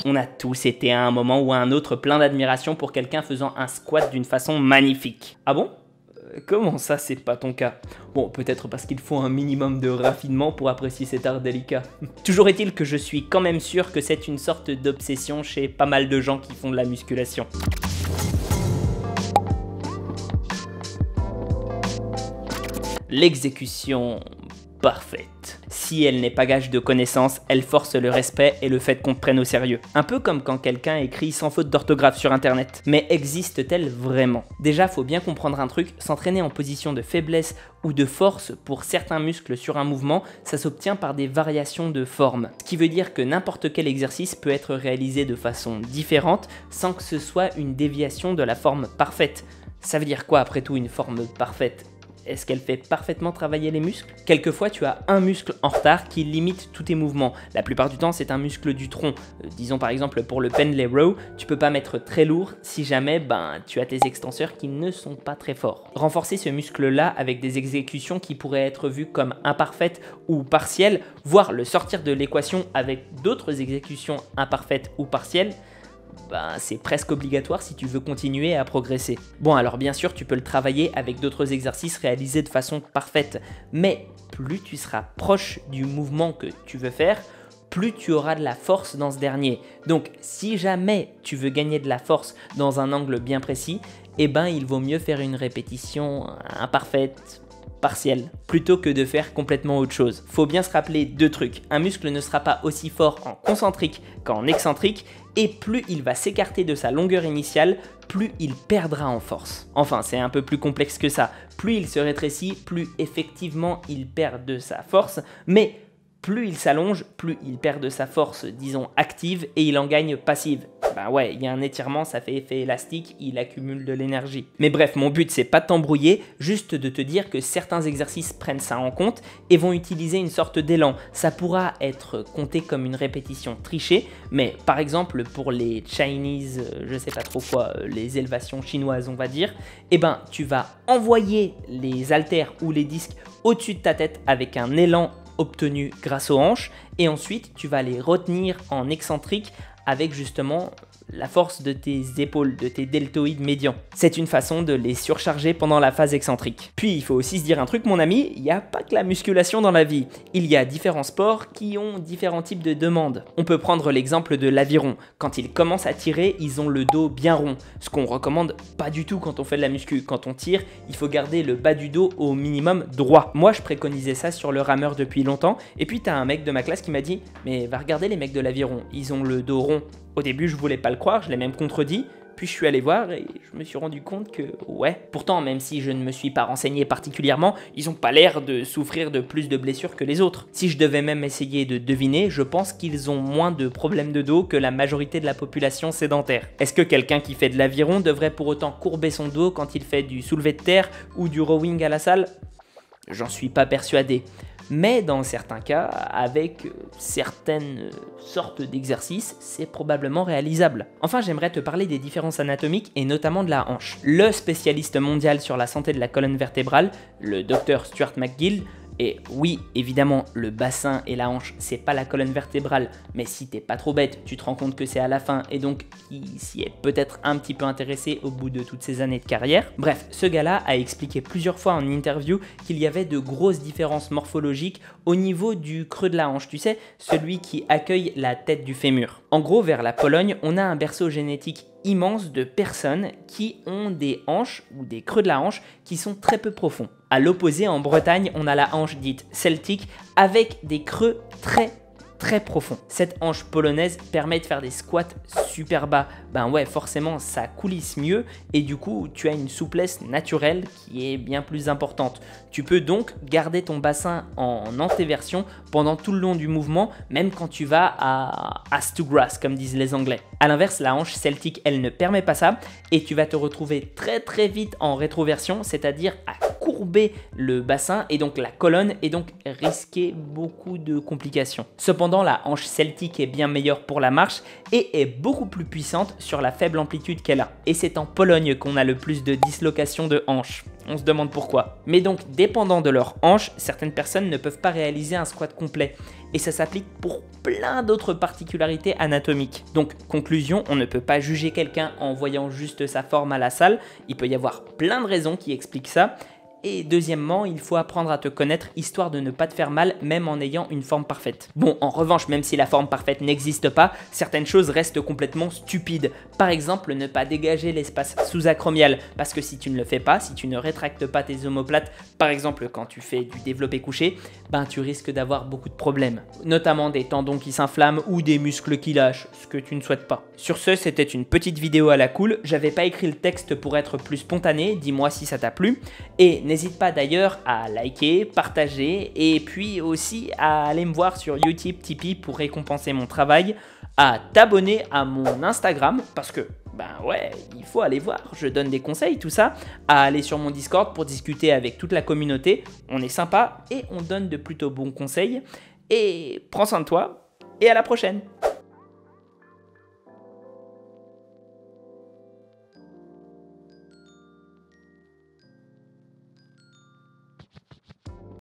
On a tous été à un moment ou à un autre plein d'admiration pour quelqu'un faisant un squat d'une façon magnifique. Ah bon ? Comment ça, c'est pas ton cas? Bon, peut-être parce qu'il faut un minimum de raffinement pour apprécier cet art délicat. Toujours est-il que je suis quand même sûr que c'est une sorte d'obsession chez pas mal de gens qui font de la musculation. L'exécution parfaite. Si elle n'est pas gage de connaissance, elle force le respect et le fait qu'on te prenne au sérieux. Un peu comme quand quelqu'un écrit sans faute d'orthographe sur internet. Mais existe-t-elle vraiment? Déjà, faut bien comprendre un truc, s'entraîner en position de faiblesse ou de force pour certains muscles sur un mouvement, ça s'obtient par des variations de forme. Ce qui veut dire que n'importe quel exercice peut être réalisé de façon différente sans que ce soit une déviation de la forme parfaite. Ça veut dire quoi après tout une forme parfaite? Est-ce qu'elle fait parfaitement travailler les muscles? Quelquefois, tu as un muscle en retard qui limite tous tes mouvements. La plupart du temps, c'est un muscle du tronc. Disons par exemple pour le pendlay row, tu peux pas mettre très lourd si jamais tu as tes extenseurs qui ne sont pas très forts. Renforcer ce muscle-là avec des exécutions qui pourraient être vues comme imparfaites ou partielles, voire le sortir de l'équation avec d'autres exécutions imparfaites ou partielles, c'est presque obligatoire si tu veux continuer à progresser. Bon, alors bien sûr, tu peux le travailler avec d'autres exercices réalisés de façon parfaite, mais plus tu seras proche du mouvement que tu veux faire, plus tu auras de la force dans ce dernier. Donc, si jamais tu veux gagner de la force dans un angle bien précis, il vaut mieux faire une répétition imparfaite, partielle, plutôt que de faire complètement autre chose. Faut bien se rappeler deux trucs. Un muscle ne sera pas aussi fort en concentrique qu'en excentrique, et plus il va s'écarter de sa longueur initiale, plus il perdra en force. Enfin, c'est un peu plus complexe que ça. Plus il se rétrécit, plus effectivement il perd de sa force, mais plus il s'allonge, plus il perd de sa force, disons, active, et il en gagne passive. Ouais, il y a un étirement, ça fait effet élastique, il accumule de l'énergie. Mais bref, mon but c'est pas de t'embrouiller, juste de te dire que certains exercices prennent ça en compte et vont utiliser une sorte d'élan. Ça pourra être compté comme une répétition trichée, mais par exemple pour les Chinese, je sais pas trop quoi, les élévations chinoises on va dire, tu vas envoyer les haltères ou les disques au-dessus de ta tête avec un élan obtenu grâce aux hanches, et ensuite tu vas les retenir en excentrique avec justement la force de tes épaules, de tes deltoïdes médians. C'est une façon de les surcharger pendant la phase excentrique. Puis il faut aussi se dire un truc mon ami, il n'y a pas que la musculation dans la vie. Il y a différents sports qui ont différents types de demandes. On peut prendre l'exemple de l'aviron. Quand ils commencent à tirer, ils ont le dos bien rond. Ce qu'on recommande pas du tout quand on fait de la muscu. Quand on tire, il faut garder le bas du dos au minimum droit. Moi je préconisais ça sur le rameur depuis longtemps. Et puis t'as un mec de ma classe qui m'a dit « Mais va regarder les mecs de l'aviron, ils ont le dos rond ». Au début, je voulais pas le croire, je l'ai même contredit, puis je suis allé voir et je me suis rendu compte que ouais. Pourtant, même si je ne me suis pas renseigné particulièrement, ils ont pas l'air de souffrir de plus de blessures que les autres. Si je devais même essayer de deviner, je pense qu'ils ont moins de problèmes de dos que la majorité de la population sédentaire. Est-ce que quelqu'un qui fait de l'aviron devrait pour autant courber son dos quand il fait du soulevé de terre ou du rowing à la salle? J'en suis pas persuadé. Mais dans certains cas, avec certaines sortes d'exercices, c'est probablement réalisable. Enfin, j'aimerais te parler des différences anatomiques et notamment de la hanche. Le spécialiste mondial sur la santé de la colonne vertébrale, le Dr Stuart McGill, et oui, évidemment, le bassin et la hanche, c'est pas la colonne vertébrale, mais si t'es pas trop bête, tu te rends compte que c'est à la fin et donc il s'y est peut-être un petit peu intéressé au bout de toutes ces années de carrière. Bref, ce gars-là a expliqué plusieurs fois en interview qu'il y avait de grosses différences morphologiques au niveau du creux de la hanche, tu sais, celui qui accueille la tête du fémur. En gros, vers la Pologne, on a un berceau génétique immense de personnes qui ont des hanches ou des creux de la hanche qui sont très peu profonds. À l'opposé, en Bretagne, on a la hanche dite celtique avec des creux très profond. Cette hanche polonaise permet de faire des squats super bas. Ouais, forcément, ça coulisse mieux et du coup, tu as une souplesse naturelle qui est bien plus importante. Tu peux donc garder ton bassin en antéversion pendant tout le long du mouvement, même quand tu vas à ass to grass, comme disent les Anglais. A l'inverse, la hanche celtique, elle ne permet pas ça et tu vas te retrouver très vite en rétroversion, c'est-à-dire à courber le bassin et donc la colonne et donc risquer beaucoup de complications. Cependant, la hanche celtique est bien meilleure pour la marche et est beaucoup plus puissante sur la faible amplitude qu'elle a. Et c'est en Pologne qu'on a le plus de dislocations de hanches. On se demande pourquoi. Mais donc, dépendant de leur hanche, certaines personnes ne peuvent pas réaliser un squat complet. Et ça s'applique pour plein d'autres particularités anatomiques. Donc, conclusion, on ne peut pas juger quelqu'un en voyant juste sa forme à la salle. Il peut y avoir plein de raisons qui expliquent ça. Et deuxièmement, il faut apprendre à te connaître histoire de ne pas te faire mal même en ayant une forme parfaite. Bon, en revanche, même si la forme parfaite n'existe pas, certaines choses restent complètement stupides. Par exemple, ne pas dégager l'espace sous-acromial, parce que si tu ne le fais pas, si tu ne rétractes pas tes omoplates, par exemple quand tu fais du développé couché, ben tu risques d'avoir beaucoup de problèmes. Notamment des tendons qui s'inflamment ou des muscles qui lâchent, ce que tu ne souhaites pas. Sur ce, c'était une petite vidéo à la cool. J'avais pas écrit le texte pour être plus spontané, dis-moi si ça t'a plu. Et n'hésite pas d'ailleurs à liker, partager et puis aussi à aller me voir sur Utip, Tipeee pour récompenser mon travail, à t'abonner à mon Instagram parce que, ben ouais, il faut aller voir, je donne des conseils, tout ça, à aller sur mon Discord pour discuter avec toute la communauté, on est sympa et on donne de plutôt bons conseils. Et prends soin de toi et à la prochaine!